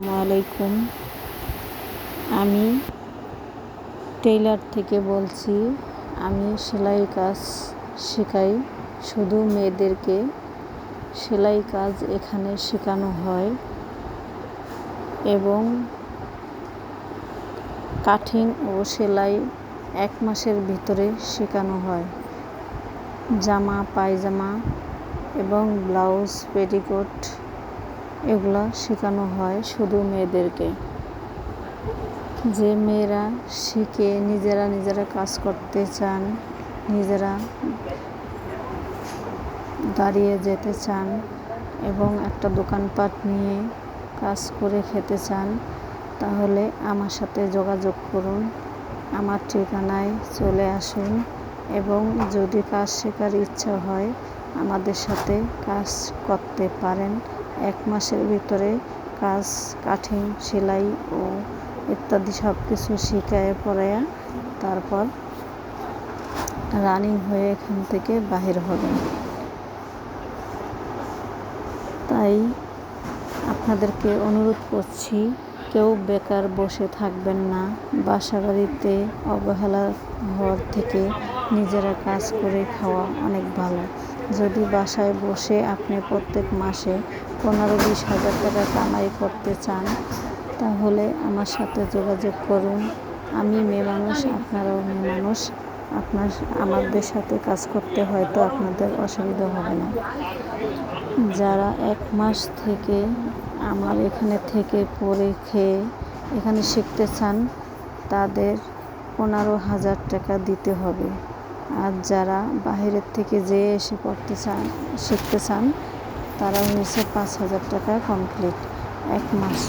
আসসালামাইকুম। আমি টেইলার থেকে বলছি। আমি সেলাই কাজ শেখাই, শুধু মেয়েদেরকে সেলাই কাজ এখানে শেখানো হয় এবং কাটিং ও সেলাই 1 মাসের ভিতরে শেখানো হয়। জামা, পায়জামা এবং ব্লাউজ, পেটিকোট এগুলা শেখানো হয় শুধু মেয়েদেরকে। যে মেয়েরা শিখে নিজেরা কাজ করতে চান, নিজেরা দাঁড়িয়ে যেতে চান এবং একটা দোকানপাট নিয়ে কাজ করে খেতে চান, তাহলে আমার সাথে যোগাযোগ করুন। আমার ঠিকানায় চলে আসুন এবং যদি কাজ শেখার ইচ্ছা হয় আমাদের সাথে কাজ করতে পারেন। 1 মাসের ভিতরে কাজ, কাটিং, সেলাই ও ইত্যাদি সব কিছু শিখায় পড়ায়া তারপর রানিং হয়ে এখান থেকে বাহির হবেন। তাই আপনাদেরকে অনুরোধ করছি, কেউ বেকার বসে থাকবেন না। বাসা বাড়িতে অবহেলা হওয়ার থেকে নিজেরা কাজ করে খাওয়া অনেক ভালো। যদি বাসায় বসে আপনি প্রত্যেক মাসে 15-20 হাজার টাকা কামাই করতে চান, তাহলে আমার সাথে যোগাযোগ করুন। আমি মেয়ে মানুষ, আপনারাও মেয়ে মানুষ। আমাদের সাথে কাজ করতে হয়তো আপনাদের অসুবিধা হবে না। যারা 1 মাস থেকে আমার এখানে থেকে পড়ে খেয়ে এখানে শিখতে চান, তাদের 15,000 টাকা দিতে হবে। আর যারা বাইরের থেকে যেয়ে এসে শিখতে চান, তারা হয়েছে 5,000 টাকা কমপ্লিট 1 মাস।